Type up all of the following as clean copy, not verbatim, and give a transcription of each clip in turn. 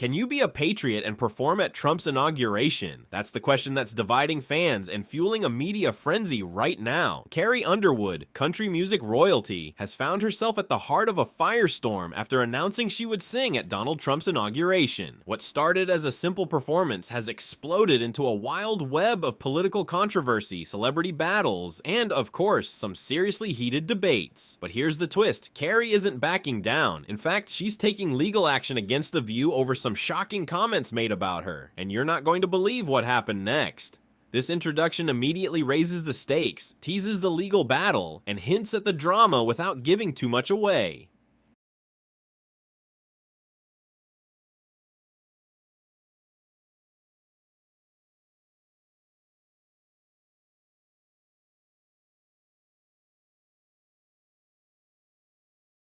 Can you be a patriot and perform at Trump's inauguration? That's the question that's dividing fans and fueling a media frenzy right now. Carrie Underwood, country music royalty, has found herself at the heart of a firestorm after announcing she would sing at Donald Trump's inauguration. What started as a simple performance has exploded into a wild web of political controversy, celebrity battles, and, of course, some seriously heated debates. But here's the twist. Carrie isn't backing down. In fact, she's taking legal action against The View over some shocking comments made about her, and you're not going to believe what happened next. This introduction immediately raises the stakes, teases the legal battle, and hints at the drama without giving too much away.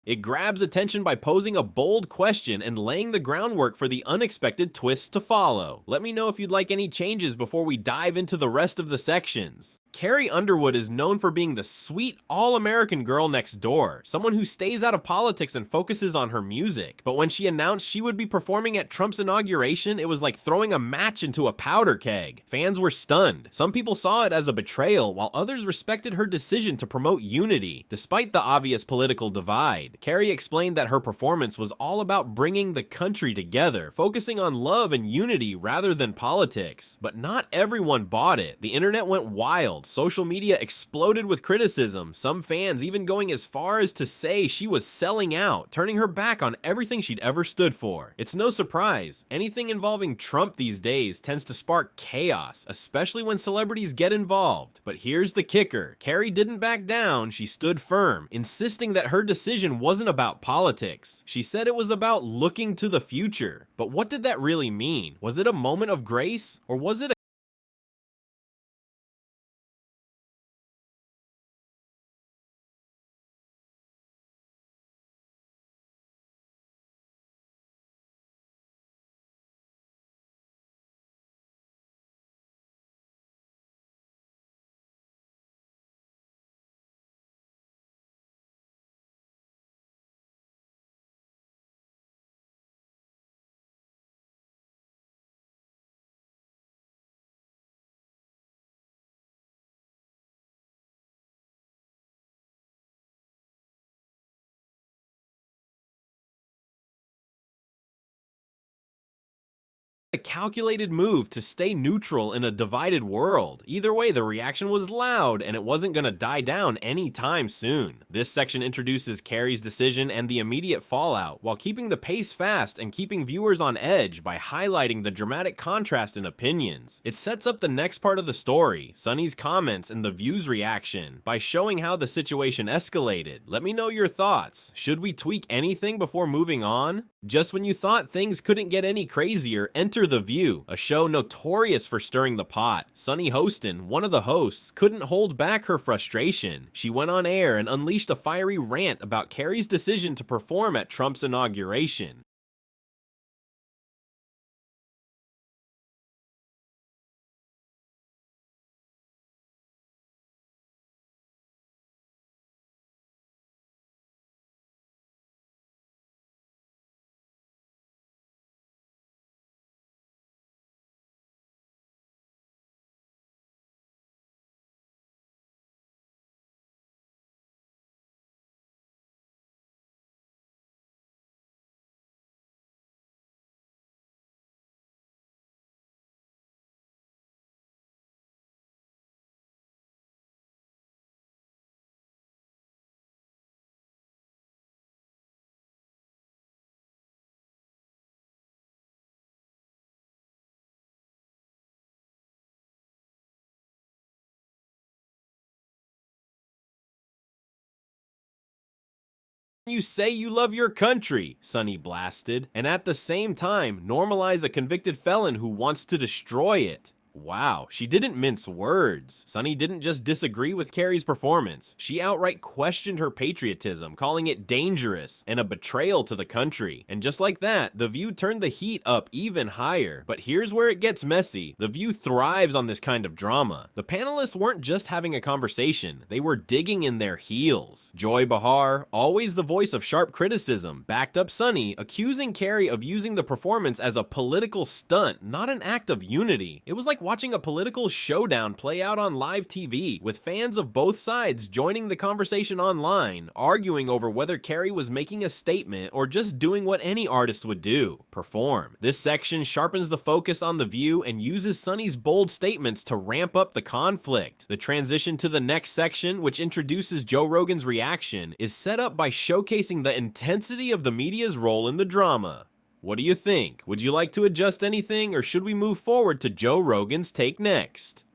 It grabs attention by posing a bold question and laying the groundwork for the unexpected twists to follow. Let me know if you'd like any changes before we dive into the rest of the sections. Carrie Underwood is known for being the sweet, all-American girl next door, someone who stays out of politics and focuses on her music. But when she announced she would be performing at Trump's inauguration, it was like throwing a match into a powder keg. Fans were stunned. Some people saw it as a betrayal, while others respected her decision to promote unity, despite the obvious political divide. Carrie explained that her performance was all about bringing the country together, focusing on love and unity rather than politics. But not everyone bought it. The internet went wild. Social media exploded with criticism, some fans even going as far as to say she was selling out, turning her back on everything she'd ever stood for. It's no surprise. Anything involving Trump these days tends to spark chaos, especially when celebrities get involved. But here's the kicker. Carrie didn't back down, she stood firm, insisting that her decision wasn't about politics. She said it was about looking to the future. But what did that really mean? Was it a moment of grace? Or was it a calculated move to stay neutral in a divided world? Either way, the reaction was loud, and it wasn't gonna die down anytime soon. This section introduces Carrie's decision and the immediate fallout, while keeping the pace fast and keeping viewers on edge by highlighting the dramatic contrast in opinions. It sets up the next part of the story, Sunny's comments and The View's reaction, by showing how the situation escalated. Let me know your thoughts. Should we tweak anything before moving on? Just when you thought things couldn't get any crazier, enter The View, a show notorious for stirring the pot. Sunny Hostin, one of the hosts, couldn't hold back her frustration. She went on air and unleashed a fiery rant about Carrie's decision to perform at Trump's inauguration. You say you love your country, Sunny blasted, and at the same time normalize a convicted felon who wants to destroy it. Wow, she didn't mince words. Sunny didn't just disagree with Carrie's performance. She outright questioned her patriotism, calling it dangerous and a betrayal to the country. And just like that, The View turned the heat up even higher. But here's where it gets messy. The View thrives on this kind of drama. The panelists weren't just having a conversation, they were digging in their heels. Joy Behar, always the voice of sharp criticism, backed up Sunny, accusing Carrie of using the performance as a political stunt, not an act of unity. It was like watching a political showdown play out on live TV, with fans of both sides joining the conversation online, arguing over whether Carrie was making a statement or just doing what any artist would do, perform. This section sharpens the focus on The View and uses Sunny's bold statements to ramp up the conflict. The transition to the next section, which introduces Joe Rogan's reaction, is set up by showcasing the intensity of the media's role in the drama. What do you think? Would you like to adjust anything, or should we move forward to Joe Rogan's take next?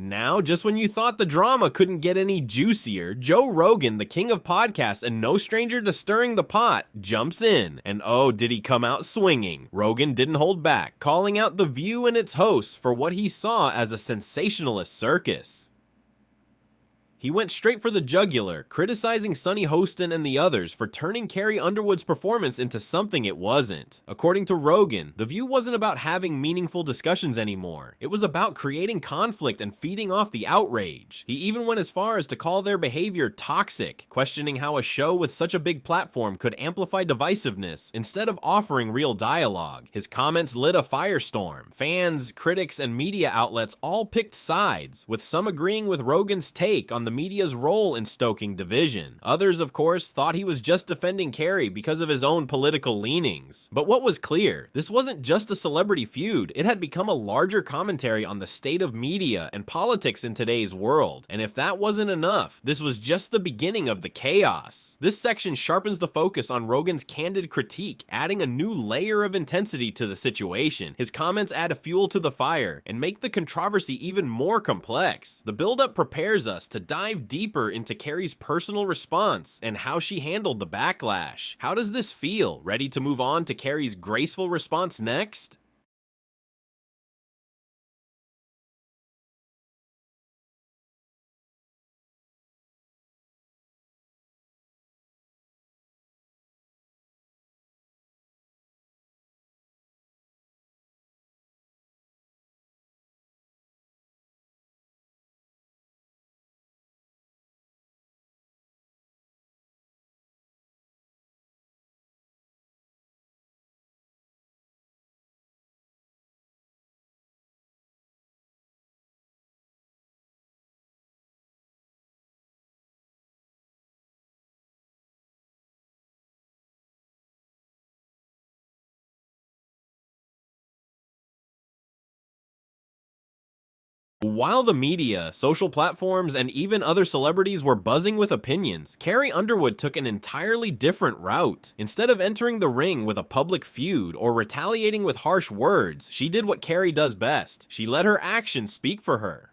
Now, just when you thought the drama couldn't get any juicier, Joe Rogan, the king of podcasts and no stranger to stirring the pot, jumps in. And oh, did he come out swinging. Rogan didn't hold back, calling out The View and its hosts for what he saw as a sensationalist circus. He went straight for the jugular, criticizing Sunny Hostin and the others for turning Carrie Underwood's performance into something it wasn't. According to Rogan, The View wasn't about having meaningful discussions anymore. It was about creating conflict and feeding off the outrage. He even went as far as to call their behavior toxic, questioning how a show with such a big platform could amplify divisiveness instead of offering real dialogue. His comments lit a firestorm. Fans, critics, and media outlets all picked sides, with some agreeing with Rogan's take on the media's role in stoking division. Others, of course, thought he was just defending Carrie because of his own political leanings. But what was clear, this wasn't just a celebrity feud, it had become a larger commentary on the state of media and politics in today's world. And if that wasn't enough, this was just the beginning of the chaos. This section sharpens the focus on Rogan's candid critique, adding a new layer of intensity to the situation. His comments add fuel to the fire and make the controversy even more complex. The build-up prepares us to dive deeper into Carrie's personal response and how she handled the backlash. How does this feel? Ready to move on to Carrie's graceful response next? While the media, social platforms, and even other celebrities were buzzing with opinions, Carrie Underwood took an entirely different route. Instead of entering the ring with a public feud or retaliating with harsh words, she did what Carrie does best. She let her actions speak for her.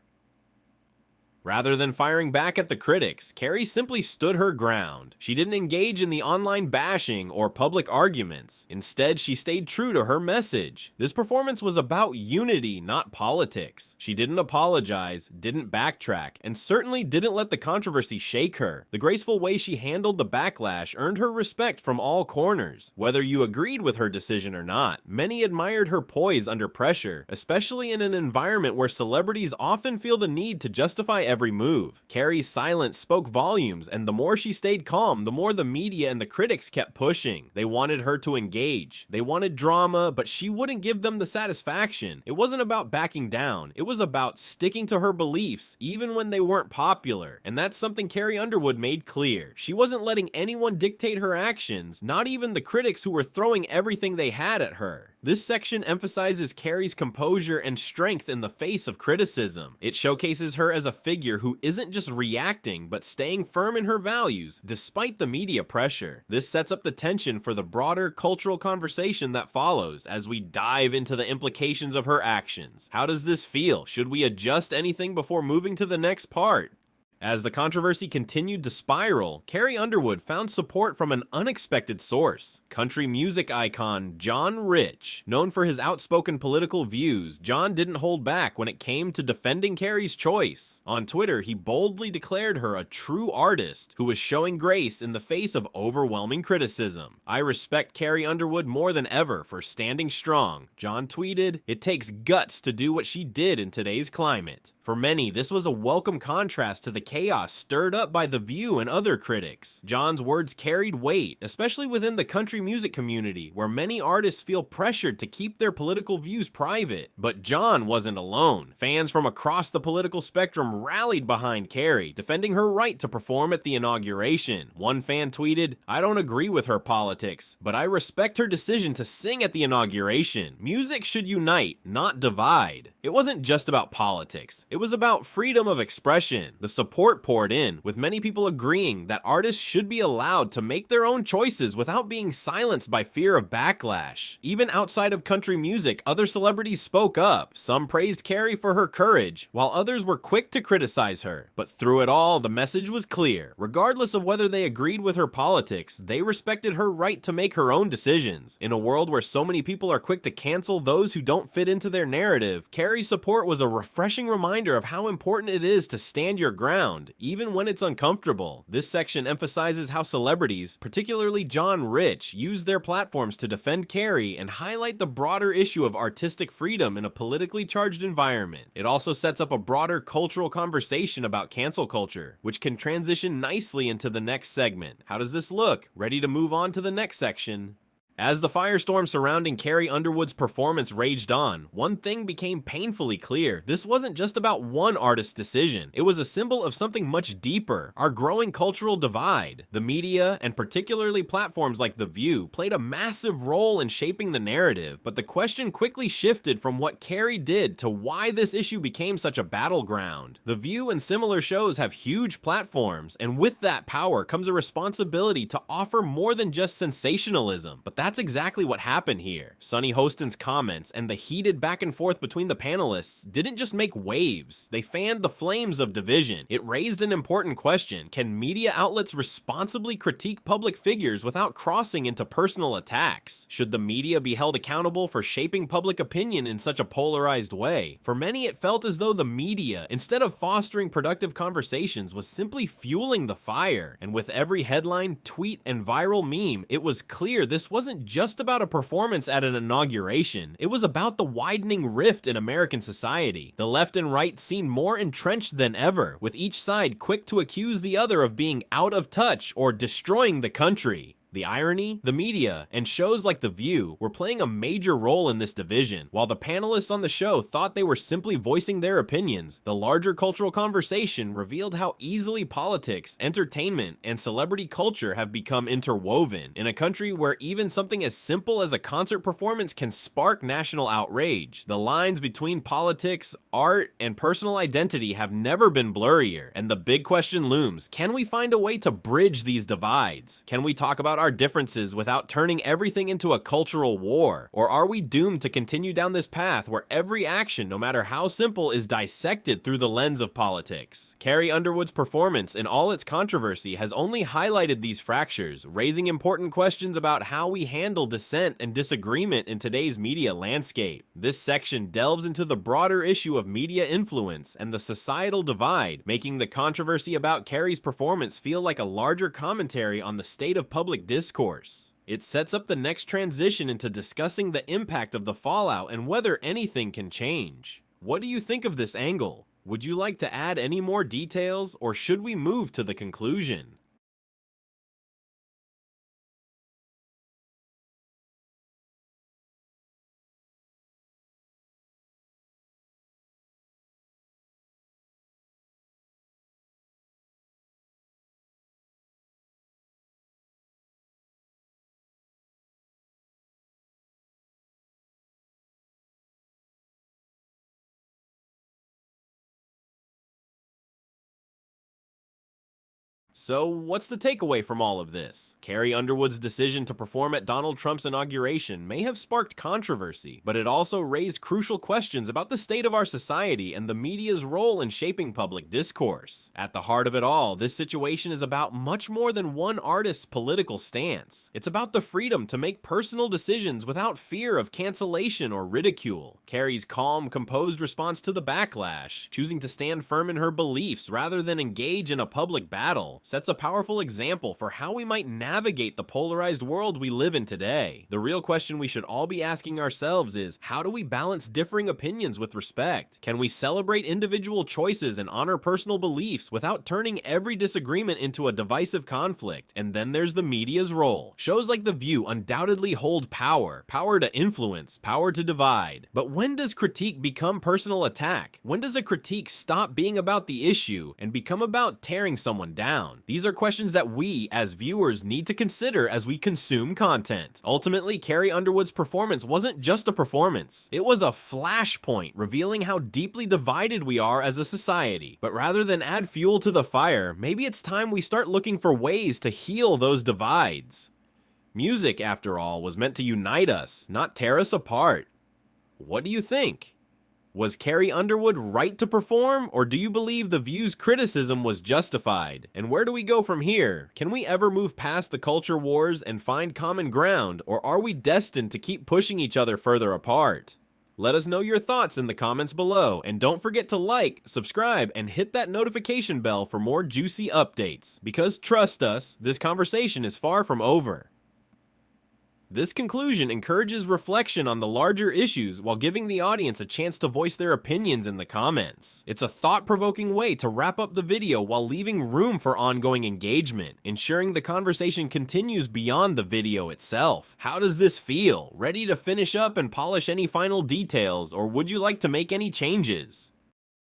Rather than firing back at the critics, Carrie simply stood her ground. She didn't engage in the online bashing or public arguments. Instead, she stayed true to her message. This performance was about unity, not politics. She didn't apologize, didn't backtrack, and certainly didn't let the controversy shake her. The graceful way she handled the backlash earned her respect from all corners. Whether you agreed with her decision or not, many admired her poise under pressure, especially in an environment where celebrities often feel the need to justify every move. Carrie's silence spoke volumes, and the more she stayed calm, the more the media and the critics kept pushing. They wanted her to engage. They wanted drama, but she wouldn't give them the satisfaction. It wasn't about backing down. It was about sticking to her beliefs, even when they weren't popular. And that's something Carrie Underwood made clear. She wasn't letting anyone dictate her actions, not even the critics who were throwing everything they had at her. This section emphasizes Carrie's composure and strength in the face of criticism. It showcases her as a figure who isn't just reacting, but staying firm in her values, despite the media pressure. This sets up the tension for the broader cultural conversation that follows as we dive into the implications of her actions. How does this feel? Should we adjust anything before moving to the next part? As the controversy continued to spiral, Carrie Underwood found support from an unexpected source. Country music icon John Rich. Known for his outspoken political views, John didn't hold back when it came to defending Carrie's choice. On Twitter, he boldly declared her a true artist who was showing grace in the face of overwhelming criticism. "I respect Carrie Underwood more than ever for standing strong." John tweeted, "It takes guts to do what she did in today's climate." For many, this was a welcome contrast to the chaos stirred up by The View and other critics. John's words carried weight, especially within the country music community, where many artists feel pressured to keep their political views private. But John wasn't alone. Fans from across the political spectrum rallied behind Carrie, defending her right to perform at the inauguration. One fan tweeted, "I don't agree with her politics, but I respect her decision to sing at the inauguration. Music should unite, not divide." It wasn't just about politics. It was about freedom of expression. The support poured in, with many people agreeing that artists should be allowed to make their own choices without being silenced by fear of backlash. Even outside of country music, other celebrities spoke up. Some praised Carrie for her courage, while others were quick to criticize her. But through it all, the message was clear. Regardless of whether they agreed with her politics, they respected her right to make her own decisions. In a world where so many people are quick to cancel those who don't fit into their narrative, Carrie's support was a refreshing reminder of how important it is to stand your ground, even when it's uncomfortable. This section emphasizes how celebrities, particularly John Rich, use their platforms to defend Carrie and highlight the broader issue of artistic freedom in a politically charged environment. It also sets up a broader cultural conversation about cancel culture, which can transition nicely into the next segment. How does this look? Ready to move on to the next section? As the firestorm surrounding Carrie Underwood's performance raged on, one thing became painfully clear. This wasn't just about one artist's decision. It was a symbol of something much deeper, our growing cultural divide. The media, and particularly platforms like The View, played a massive role in shaping the narrative, but the question quickly shifted from what Carrie did to why this issue became such a battleground. The View and similar shows have huge platforms, and with that power comes a responsibility to offer more than just sensationalism. But that's exactly what happened here. Sunny Hostin's comments and the heated back and forth between the panelists didn't just make waves, they fanned the flames of division. It raised an important question: can media outlets responsibly critique public figures without crossing into personal attacks? Should the media be held accountable for shaping public opinion in such a polarized way? For many, it felt as though the media, instead of fostering productive conversations, was simply fueling the fire. And with every headline, tweet, and viral meme, it was clear this wasn't just about a performance at an inauguration. It was about the widening rift in American society. The left and right seemed more entrenched than ever, with each side quick to accuse the other of being out of touch or destroying the country. The irony? The media and shows like The View were playing a major role in this division. While the panelists on the show thought they were simply voicing their opinions, the larger cultural conversation revealed how easily politics, entertainment, and celebrity culture have become interwoven. In a country where even something as simple as a concert performance can spark national outrage, the lines between politics, art, and personal identity have never been blurrier. And the big question looms: can we find a way to bridge these divides? Can we talk about our differences without turning everything into a cultural war? Or are we doomed to continue down this path where every action, no matter how simple, is dissected through the lens of politics? Carrie Underwood's performance in all its controversy has only highlighted these fractures, raising important questions about how we handle dissent and disagreement in today's media landscape. This section delves into the broader issue of media influence and the societal divide, making the controversy about Carrie's performance feel like a larger commentary on the state of public discourse. It sets up the next transition into discussing the impact of the fallout and whether anything can change. What do you think of this angle? Would you like to add any more details, or should we move to the conclusion? So, what's the takeaway from all of this? Carrie Underwood's decision to perform at Donald Trump's inauguration may have sparked controversy, but it also raised crucial questions about the state of our society and the media's role in shaping public discourse. At the heart of it all, this situation is about much more than one artist's political stance. It's about the freedom to make personal decisions without fear of cancellation or ridicule. Carrie's calm, composed response to the backlash, choosing to stand firm in her beliefs rather than engage in a public battle, sets a powerful example for how we might navigate the polarized world we live in today. The real question we should all be asking ourselves is, how do we balance differing opinions with respect? Can we celebrate individual choices and honor personal beliefs without turning every disagreement into a divisive conflict? And then there's the media's role. Shows like The View undoubtedly hold power. Power to influence, power to divide. But when does critique become personal attack? When does a critique stop being about the issue and become about tearing someone down? These are questions that we, as viewers, need to consider as we consume content. Ultimately, Carrie Underwood's performance wasn't just a performance. It was a flashpoint revealing how deeply divided we are as a society. But rather than add fuel to the fire, maybe it's time we start looking for ways to heal those divides. Music, after all, was meant to unite us, not tear us apart. What do you think? Was Carrie Underwood right to perform, or do you believe The View's criticism was justified? And where do we go from here? Can we ever move past the culture wars and find common ground, or are we destined to keep pushing each other further apart? Let us know your thoughts in the comments below, and don't forget to like, subscribe, and hit that notification bell for more juicy updates, because trust us, this conversation is far from over. This conclusion encourages reflection on the larger issues while giving the audience a chance to voice their opinions in the comments. It's a thought-provoking way to wrap up the video while leaving room for ongoing engagement, ensuring the conversation continues beyond the video itself. How does this feel? Ready to finish up and polish any final details, or would you like to make any changes?